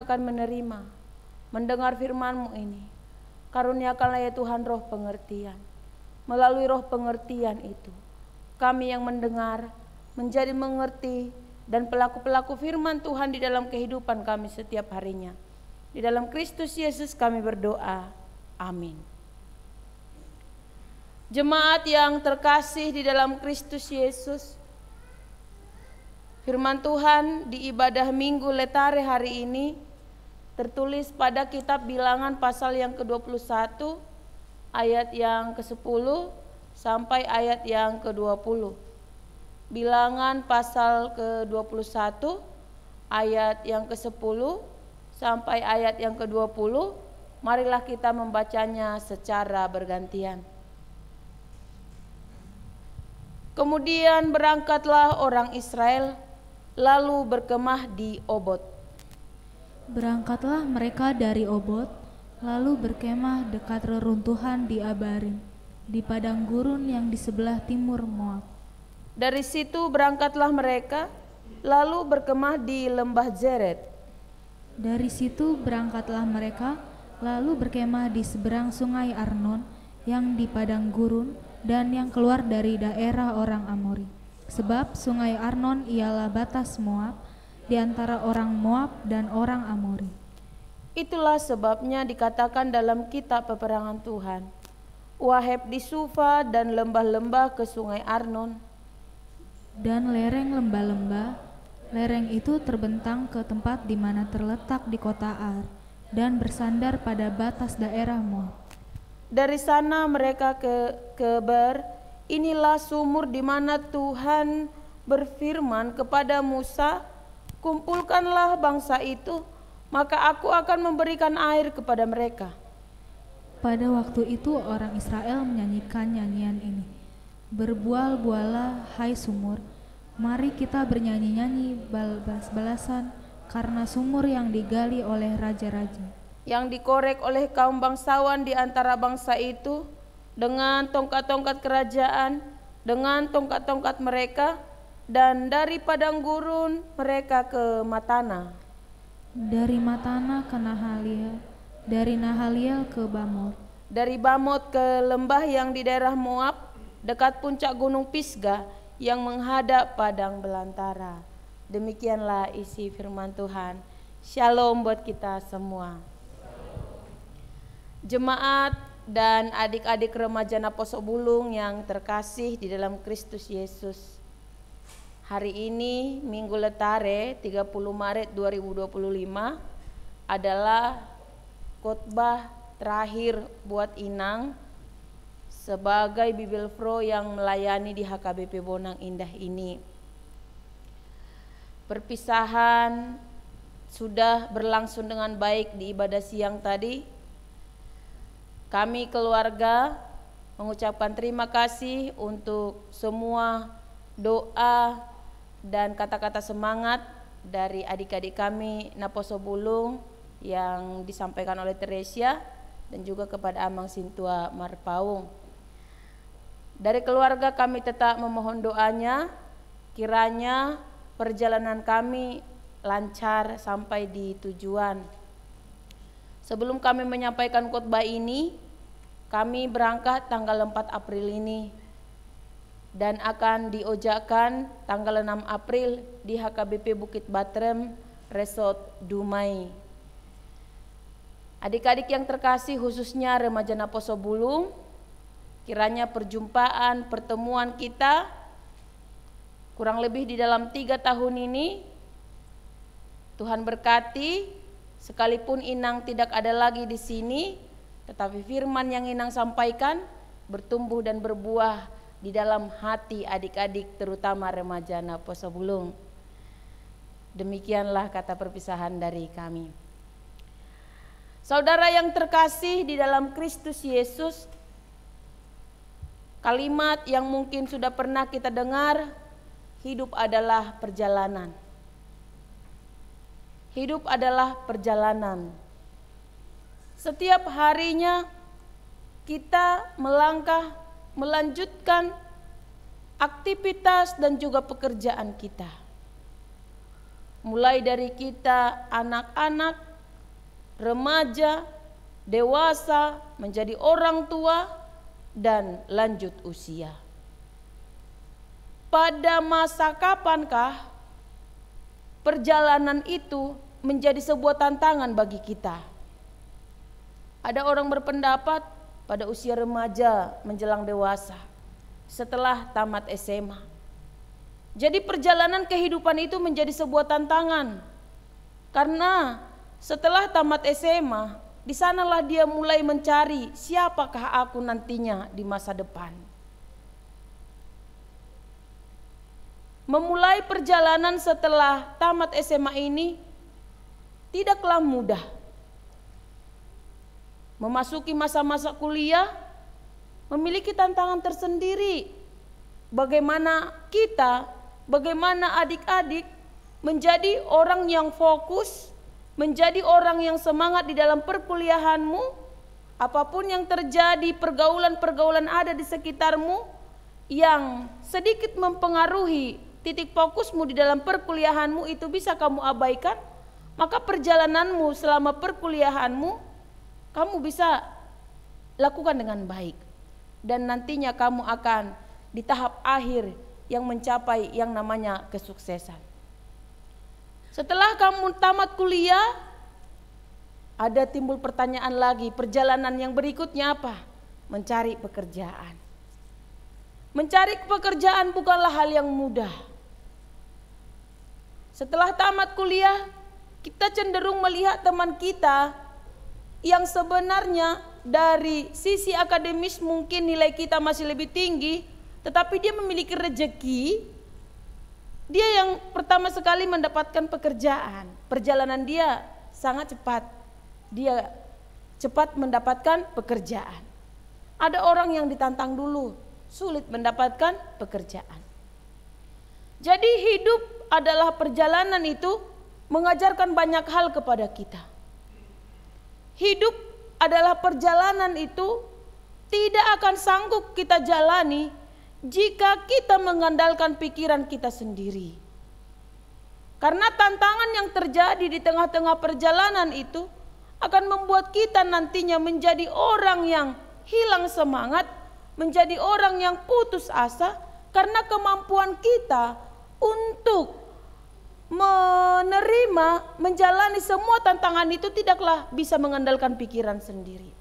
akan menerima, mendengar firman-Mu ini. Karuniakanlah ya Tuhan roh pengertian. Melalui roh pengertian itu, kami yang mendengar menjadi mengerti dan pelaku-pelaku firman Tuhan di dalam kehidupan kami setiap harinya. Di dalam Kristus Yesus kami berdoa. Amin. Jemaat yang terkasih di dalam Kristus Yesus, firman Tuhan di ibadah Minggu Letare hari ini tertulis pada kitab Bilangan pasal yang ke-21 ayat yang ke-10 sampai ayat yang ke-20. Bilangan pasal ke-21 ayat yang ke-10 sampai ayat yang ke-20. Marilah kita membacanya secara bergantian. Kemudian berangkatlah orang Israel lalu berkemah di Obot. Berangkatlah mereka dari Obot, lalu berkemah dekat reruntuhan di Abarim, di padang gurun yang di sebelah timur Moab. Dari situ berangkatlah mereka, lalu berkemah di lembah Zered. Dari situ berangkatlah mereka, lalu berkemah di seberang sungai Arnon, yang di padang gurun, dan yang keluar dari daerah orang Amori. Sebab sungai Arnon ialah batas Moab, di antara orang Moab dan orang Amori. Itulah sebabnya dikatakan dalam kitab peperangan Tuhan, Waheb di Sufa dan lembah-lembah ke sungai Arnon. Dan lereng lembah-lembah, lereng itu terbentang ke tempat di mana terletak di kota Ar, dan bersandar pada batas daerah Moab. Dari sana mereka ke Kebar. Inilah sumur di mana Tuhan berfirman kepada Musa, kumpulkanlah bangsa itu, maka aku akan memberikan air kepada mereka. Pada waktu itu orang Israel menyanyikan nyanyian ini. Berbual-bualah hai sumur, mari kita bernyanyi-nyanyi balas-balasan karena sumur yang digali oleh raja-raja, yang dikorek oleh kaum bangsawan di antara bangsa itu dengan tongkat-tongkat kerajaan, dengan tongkat-tongkat mereka, dan dari padang gurun mereka ke Matana. Dari Matana ke Nahaliel, dari Nahaliel ke Bamot, dari Bamot ke lembah yang di daerah Moab, dekat puncak gunung Pisgah yang menghadap padang belantara. Demikianlah isi firman Tuhan. Shalom buat kita semua. Jemaat dan adik-adik remaja Naposo Bulung yang terkasih di dalam Kristus Yesus. Hari ini Minggu Letare 30 Maret 2025 adalah khotbah terakhir buat Inang sebagai Bibelfro yang melayani di HKBP Bonang Indah ini. Perpisahan sudah berlangsung dengan baik di ibadah siang tadi. Kami keluarga mengucapkan terima kasih untuk semua doa dan kata-kata semangat dari adik-adik kami Naposo Bulung yang disampaikan oleh Teresia dan juga kepada Amang Sintua Marpaung. Dari keluarga kami tetap memohon doanya, kiranya perjalanan kami lancar sampai di tujuan. Sebelum kami menyampaikan khotbah ini, kami berangkat tanggal 4 April ini dan akan diojakkan tanggal 6 April di HKBP Bukit Batrem Resort Dumai. Adik-adik yang terkasih, khususnya remaja Naposo Bulung, kiranya pertemuan kita kurang lebih di dalam 3 tahun ini Tuhan berkati. Sekalipun Inang tidak ada lagi di sini, tetapi firman yang Inang sampaikan bertumbuh dan berbuah di dalam hati adik-adik, terutama remaja Naposo Bulung. Demikianlah kata perpisahan dari kami. Saudara yang terkasih di dalam Kristus Yesus, kalimat yang mungkin sudah pernah kita dengar, hidup adalah perjalanan. Hidup adalah perjalanan. Setiap harinya kita melangkah, melanjutkan aktivitas dan juga pekerjaan kita. Mulai dari kita anak-anak remaja, dewasa, menjadi orang tua, dan lanjut usia. Pada masa kapankah perjalanan itu menjadi sebuah tantangan bagi kita? Ada orang berpendapat pada usia remaja menjelang dewasa, setelah tamat SMA. Jadi perjalanan kehidupan itu menjadi sebuah tantangan. Karena setelah tamat SMA, di sanalah dia mulai mencari siapakah aku nantinya di masa depan. Memulai perjalanan setelah tamat SMA ini tidaklah mudah. Memasuki masa-masa kuliah memiliki tantangan tersendiri. Bagaimana kita, bagaimana adik-adik menjadi orang yang fokus, menjadi orang yang semangat di dalam perkuliahanmu. Apapun yang terjadi, pergaulan-pergaulan ada di sekitarmu yang sedikit mempengaruhi titik fokusmu di dalam perkuliahanmu, itu bisa kamu abaikan. Maka perjalananmu selama perkuliahanmu kamu bisa lakukan dengan baik, dan nantinya kamu akan di tahap akhir yang mencapai yang namanya kesuksesan. Setelah kamu tamat kuliah, ada timbul pertanyaan lagi, perjalanan yang berikutnya apa? Mencari pekerjaan. Mencari pekerjaan bukanlah hal yang mudah. Setelah tamat kuliah, kita cenderung melihat teman kita yang sebenarnya dari sisi akademis mungkin nilai kita masih lebih tinggi, tetapi dia memiliki rejeki. Dia yang pertama sekali mendapatkan pekerjaan. Perjalanan dia sangat cepat. Dia cepat mendapatkan pekerjaan. Ada orang yang ditantang dulu, sulit mendapatkan pekerjaan. Jadi hidup adalah perjalanan itu mengajarkan banyak hal kepada kita. Hidup adalah perjalanan itu tidak akan sanggup kita jalani jika kita mengandalkan pikiran kita sendiri. Karena tantangan yang terjadi di tengah-tengah perjalanan itu akan membuat kita nantinya menjadi orang yang hilang semangat, menjadi orang yang putus asa, karena kemampuan kita untuk menerima, menjalani semua tantangan itu tidaklah bisa mengandalkan pikiran sendiri.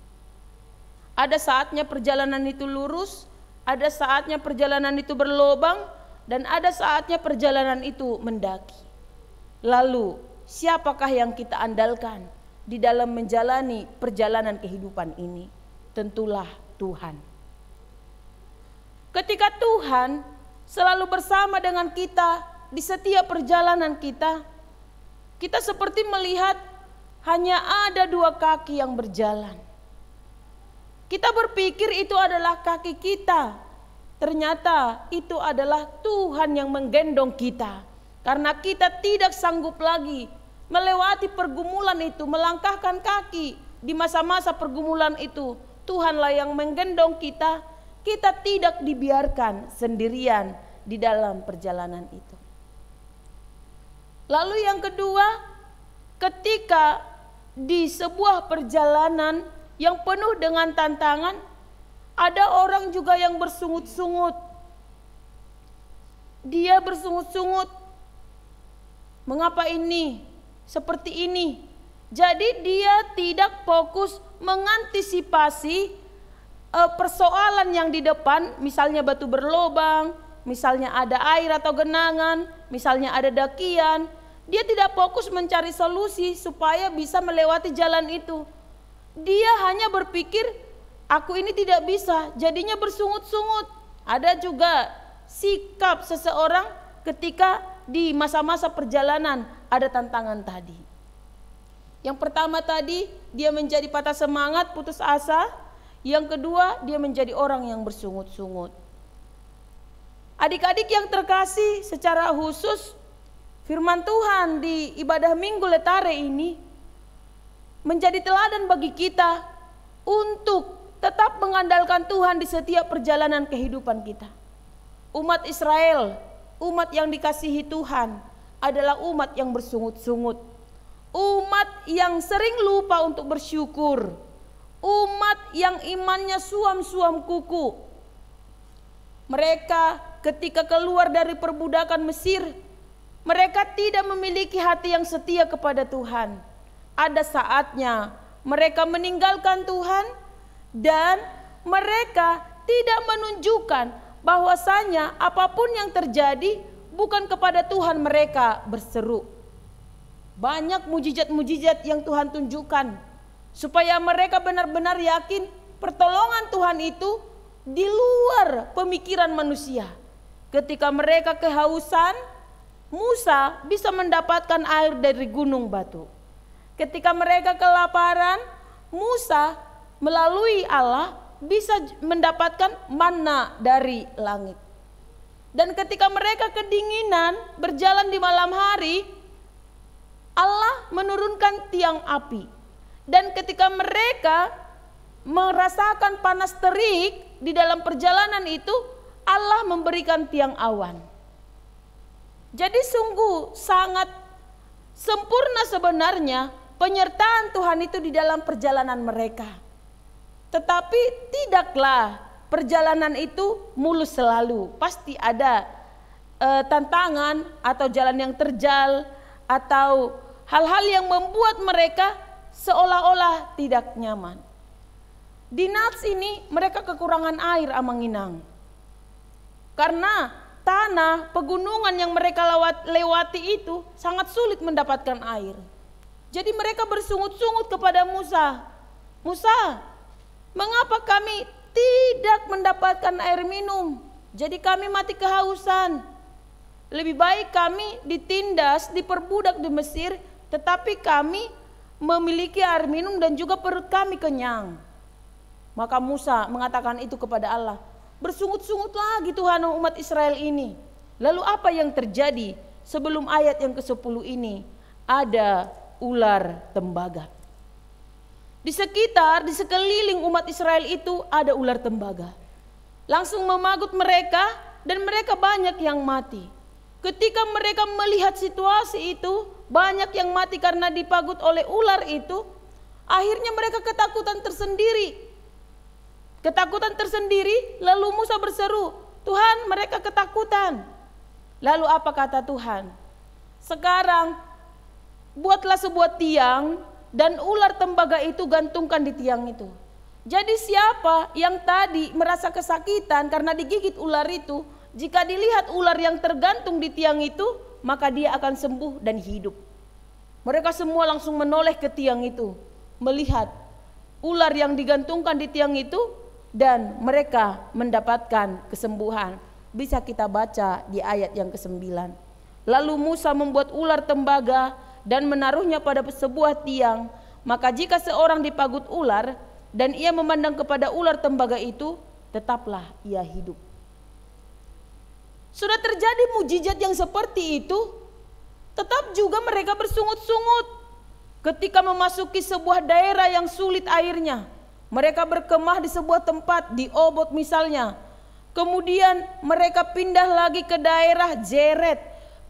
Ada saatnya perjalanan itu lurus, ada saatnya perjalanan itu berlobang, dan ada saatnya perjalanan itu mendaki. Lalu siapakah yang kita andalkan di dalam menjalani perjalanan kehidupan ini? Tentulah Tuhan. Ketika Tuhan selalu bersama dengan kita di setiap perjalanan kita, kita seperti melihat hanya ada dua kaki yang berjalan. Kita berpikir itu adalah kaki kita, ternyata itu adalah Tuhan yang menggendong kita. Karena kita tidak sanggup lagi melewati pergumulan itu, melangkahkan kaki di masa-masa pergumulan itu. Tuhanlah yang menggendong kita, kita tidak dibiarkan sendirian di dalam perjalanan itu. Lalu yang kedua, ketika di sebuah perjalanan yang penuh dengan tantangan, ada orang juga yang bersungut-sungut. Dia bersungut-sungut. Mengapa ini? Seperti ini. Jadi dia tidak fokus mengantisipasi persoalan yang di depan, misalnya batu berlobang, misalnya ada air atau genangan, misalnya ada dakian. Dia tidak fokus mencari solusi supaya bisa melewati jalan itu. Dia hanya berpikir, aku ini tidak bisa, jadinya bersungut-sungut. Ada juga sikap seseorang ketika di masa-masa perjalanan ada tantangan tadi. Yang pertama tadi, dia menjadi patah semangat, putus asa. Yang kedua, dia menjadi orang yang bersungut-sungut. Adik-adik yang terkasih, secara khusus firman Tuhan di ibadah Minggu Letare ini menjadi teladan bagi kita untuk tetap mengandalkan Tuhan di setiap perjalanan kehidupan kita. Umat Israel, umat yang dikasihi Tuhan, adalah umat yang bersungut-sungut. umat yang sering lupa untuk bersyukur, umat yang imannya suam-suam kuku. Mereka ketika keluar dari perbudakan Mesir, mereka tidak memiliki hati yang setia kepada Tuhan. Ada saatnya mereka meninggalkan Tuhan dan mereka tidak menunjukkan bahwasanya apapun yang terjadi bukan kepada Tuhan mereka berseru. Banyak mujizat-mujizat yang Tuhan tunjukkan supaya mereka benar-benar yakin pertolongan Tuhan itu di luar pemikiran manusia. Ketika mereka kehausan, Musa bisa mendapatkan air dari gunung batu. Ketika mereka kelaparan, Musa melalui Allah bisa mendapatkan manna dari langit. Dan ketika mereka kedinginan berjalan di malam hari, Allah menurunkan tiang api. Dan ketika mereka merasakan panas terik di dalam perjalanan itu, Allah memberikan tiang awan. Jadi sungguh sangat sempurna sebenarnya penyertaan Tuhan itu di dalam perjalanan mereka. Tetapi tidaklah perjalanan itu mulus selalu. Pasti ada tantangan atau jalan yang terjal atau hal-hal yang membuat mereka seolah-olah tidak nyaman. Di Nats ini mereka kekurangan air, Amanginang. Karena tanah pegunungan yang mereka lewati itu sangat sulit mendapatkan air. Jadi mereka bersungut-sungut kepada Musa. Musa, mengapa kami tidak mendapatkan air minum? Jadi kami mati kehausan. Lebih baik kami ditindas, diperbudak di Mesir, tetapi kami memiliki air minum dan juga perut kami kenyang. Maka Musa mengatakan itu kepada Allah. Bersungut-sungut lagi Tuhan umat Israel ini. Lalu apa yang terjadi sebelum ayat yang ke-10 ini? Ada ular tembaga. Di sekeliling umat Israel itu ada ular tembaga. Langsung memagut mereka dan mereka banyak yang mati. Ketika mereka melihat situasi itu, banyak yang mati karena dipagut oleh ular itu, akhirnya mereka ketakutan tersendiri. Lalu Musa berseru, Tuhan, mereka ketakutan. Lalu apa kata Tuhan? Sekarang buatlah sebuah tiang dan ular tembaga itu gantungkan di tiang itu. Jadi siapa yang tadi merasa kesakitan karena digigit ular itu, jika dilihat ular yang tergantung di tiang itu, maka dia akan sembuh dan hidup. Mereka semua langsung menoleh ke tiang itu, melihat ular yang digantungkan di tiang itu, dan mereka mendapatkan kesembuhan. Bisa kita baca di ayat yang ke-9. Lalu Musa membuat ular tembaga dan menaruhnya pada sebuah tiang. Maka jika seorang dipagut ular dan ia memandang kepada ular tembaga itu, tetaplah ia hidup. Sudah terjadi mujizat yang seperti itu, tetap juga mereka bersungut-sungut. Ketika memasuki sebuah daerah yang sulit airnya, mereka berkemah di sebuah tempat, di Obot misalnya. Kemudian mereka pindah lagi ke daerah Jeret,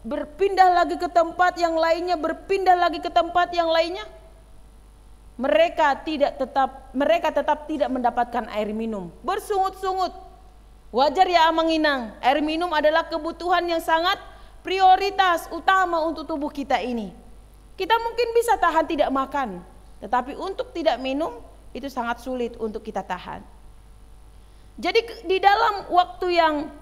berpindah lagi ke tempat yang lainnya, berpindah lagi ke tempat yang lainnya. Mereka tetap tidak mendapatkan air minum, bersungut-sungut. Wajar ya Amanginang, air minum adalah kebutuhan yang sangat prioritas utama untuk tubuh kita ini. Kita mungkin bisa tahan tidak makan, tetapi untuk tidak minum itu sangat sulit untuk kita tahan. Jadi di dalam waktu yang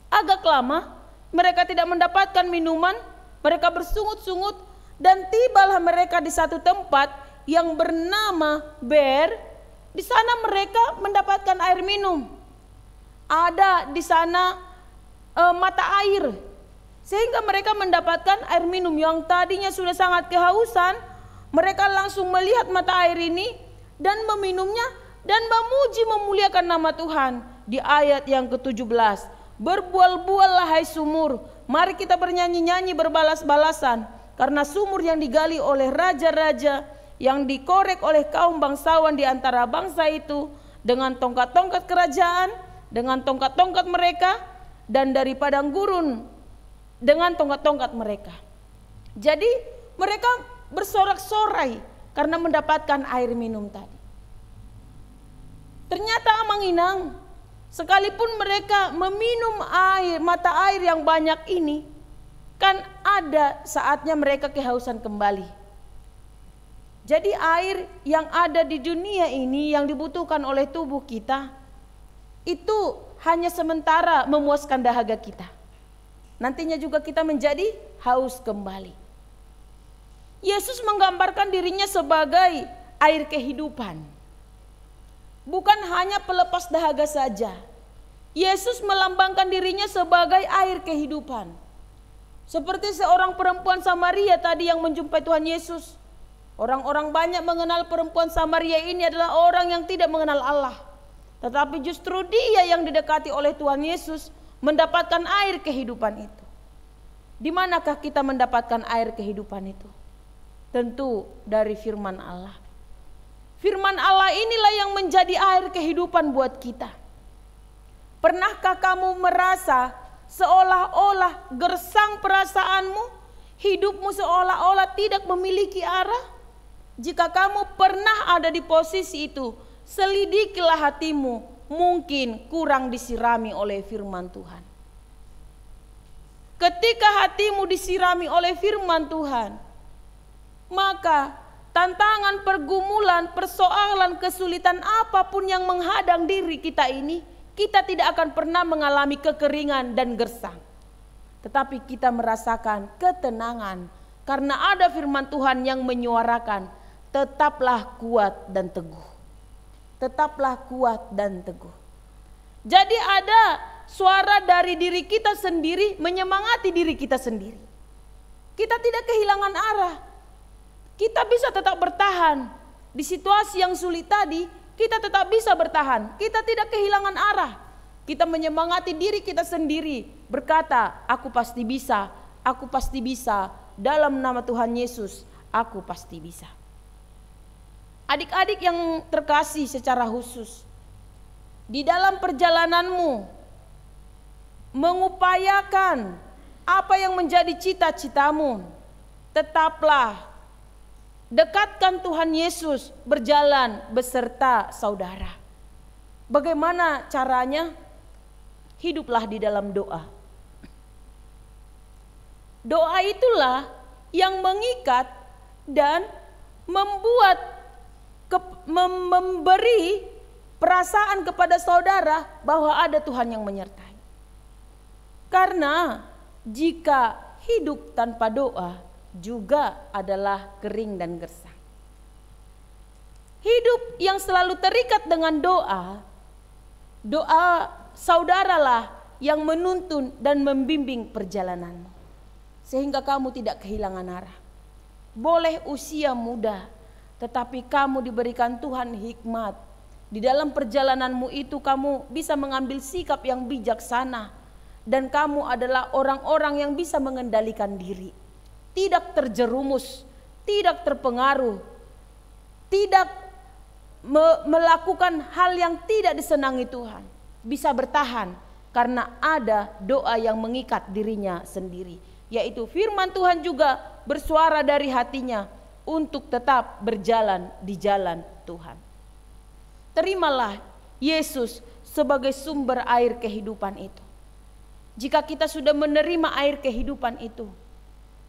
agak lama mereka tidak mendapatkan minuman, mereka bersungut-sungut dan tibalah mereka di satu tempat yang bernama Ber. Di sana mereka mendapatkan air minum. Ada di sana mata air, sehingga mereka mendapatkan air minum. Yang tadinya sudah sangat kehausan, mereka langsung melihat mata air ini dan meminumnya dan memuji memuliakan nama Tuhan. Di ayat yang ke-17, berbual-buallah hai sumur, mari kita bernyanyi-nyanyi berbalas-balasan, karena sumur yang digali oleh raja-raja, yang dikorek oleh kaum bangsawan di antara bangsa itu, dengan tongkat-tongkat kerajaan, dengan tongkat-tongkat mereka, dan dari padang gurun dengan tongkat-tongkat mereka. Jadi mereka bersorak-sorai karena mendapatkan air minum tadi. Ternyata Amanginang, sekalipun mereka meminum mata air yang banyak ini, kan ada saatnya mereka kehausan kembali. Jadi air yang ada di dunia ini yang dibutuhkan oleh tubuh kita, itu hanya sementara memuaskan dahaga kita. Nantinya juga kita menjadi haus kembali. Yesus menggambarkan dirinya sebagai air kehidupan. Bukan hanya pelepas dahaga saja. Yesus melambangkan dirinya sebagai air kehidupan. Seperti seorang perempuan Samaria tadi yang menjumpai Tuhan Yesus. Orang-orang banyak mengenal perempuan Samaria ini adalah orang yang tidak mengenal Allah. Tetapi justru dia yang didekati oleh Tuhan Yesus mendapatkan air kehidupan itu. Di manakah kita mendapatkan air kehidupan itu? Tentu dari firman Allah. Firman Allah inilah yang menjadi air kehidupan buat kita. Pernahkah kamu merasa seolah-olah gersang perasaanmu, hidupmu seolah-olah tidak memiliki arah? Jika kamu pernah ada di posisi itu, selidikilah hatimu, mungkin kurang disirami oleh firman Tuhan. Ketika hatimu disirami oleh firman Tuhan, maka tantangan, pergumulan, persoalan, kesulitan apapun yang menghadang diri kita ini, kita tidak akan pernah mengalami kekeringan dan gersang. Tetapi kita merasakan ketenangan karena ada firman Tuhan yang menyuarakan, tetaplah kuat dan teguh. Tetaplah kuat dan teguh. Jadi ada suara dari diri kita sendiri menyemangati diri kita sendiri. Kita tidak kehilangan arah. Kita bisa tetap bertahan. Di situasi yang sulit tadi, kita tetap bisa bertahan. Kita tidak kehilangan arah. Kita menyemangati diri kita sendiri. Berkata, aku pasti bisa. Aku pasti bisa. Dalam nama Tuhan Yesus, aku pasti bisa. Adik-adik yang terkasih secara khusus. Di dalam perjalananmu, mengupayakan apa yang menjadi cita-citamu. Tetaplah dekatkan Tuhan Yesus, berjalan beserta saudara. Bagaimana caranya? Hiduplah di dalam doa. Doa itulah yang mengikat dan memberi perasaan kepada saudara bahwa ada Tuhan yang menyertai. Karena jika hidup tanpa doa juga adalah kering dan gersang. Hidup yang selalu terikat dengan doa saudaralah yang menuntun dan membimbing perjalananmu. Sehingga kamu tidak kehilangan arah. Boleh usia muda, tetapi kamu diberikan Tuhan hikmat. Di dalam perjalananmu itu kamu bisa mengambil sikap yang bijaksana. Dan kamu adalah orang-orang yang bisa mengendalikan diri. Tidak terjerumus, tidak terpengaruh, tidak melakukan hal yang tidak disenangi Tuhan. Bisa bertahan karena ada doa yang mengikat dirinya sendiri. Yaitu firman Tuhan juga bersuara dari hatinya untuk tetap berjalan di jalan Tuhan. Terimalah Yesus sebagai sumber air kehidupan itu. Jika kita sudah menerima air kehidupan itu,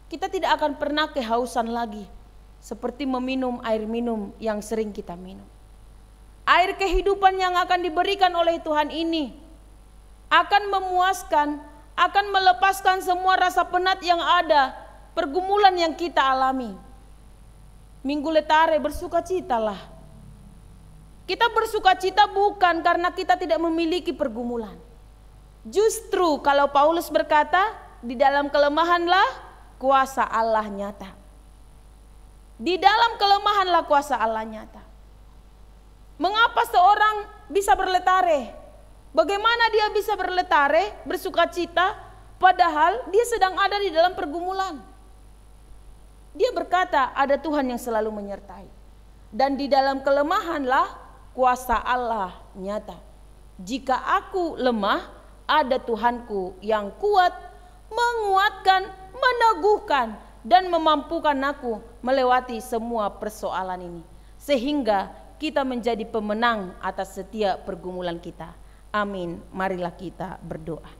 kita tidak akan pernah kehausan lagi seperti meminum air minum yang sering kita minum. Air kehidupan yang akan diberikan oleh Tuhan ini akan memuaskan, akan melepaskan semua rasa penat yang ada, pergumulan yang kita alami. Minggu Letare bersukacitalah. Kita bersukacita bukan karena kita tidak memiliki pergumulan. Justru kalau Paulus berkata, di dalam kelemahanlah kuasa Allah nyata. Di dalam kelemahanlah kuasa Allah nyata. Mengapa seorang bisa berletare? Bagaimana dia bisa berletare, bersukacita, padahal dia sedang ada di dalam pergumulan? Dia berkata, ada Tuhan yang selalu menyertai. Dan di dalam kelemahanlah kuasa Allah nyata. Jika aku lemah, ada Tuhanku yang kuat, menguatkan, meneguhkan, dan memampukan aku melewati semua persoalan ini, sehingga kita menjadi pemenang atas setiap pergumulan kita. Amin. Marilah kita berdoa.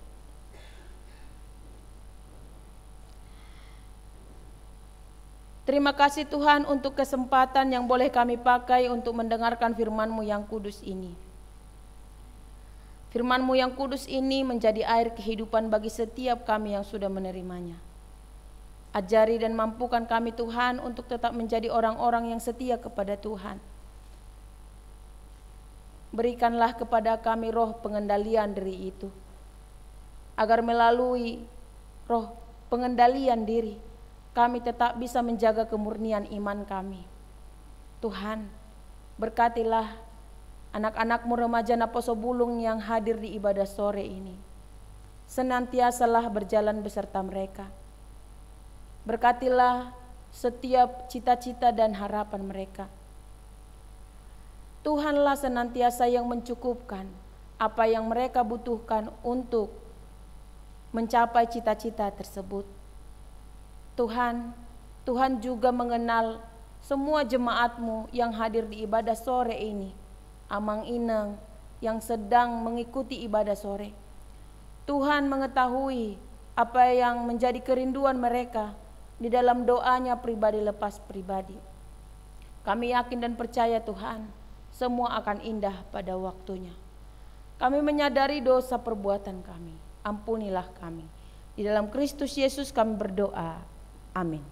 Terima kasih Tuhan untuk kesempatan yang boleh kami pakai untuk mendengarkan firman-Mu yang kudus ini. Firman-Mu yang kudus ini menjadi air kehidupan bagi setiap kami yang sudah menerimanya. Ajari dan mampukan kami Tuhan untuk tetap menjadi orang-orang yang setia kepada Tuhan. Berikanlah kepada kami roh pengendalian diri itu, agar melalui roh pengendalian diri, kami tetap bisa menjaga kemurnian iman kami. Tuhan, berkatilah anak-anak-Mu remaja Naposo Bulung yang hadir di ibadah sore ini. Senantiasalah berjalan beserta mereka. Berkatilah setiap cita-cita dan harapan mereka. Tuhanlah senantiasa yang mencukupkan apa yang mereka butuhkan untuk mencapai cita-cita tersebut. Tuhan juga mengenal semua jemaat-Mu yang hadir di ibadah sore ini, Amang Ineng yang sedang mengikuti ibadah sore. Tuhan mengetahui apa yang menjadi kerinduan mereka di dalam doanya pribadi lepas pribadi. Kami yakin dan percaya Tuhan, semua akan indah pada waktunya. Kami menyadari dosa perbuatan kami, ampunilah kami. Di dalam Kristus Yesus kami berdoa. Amin.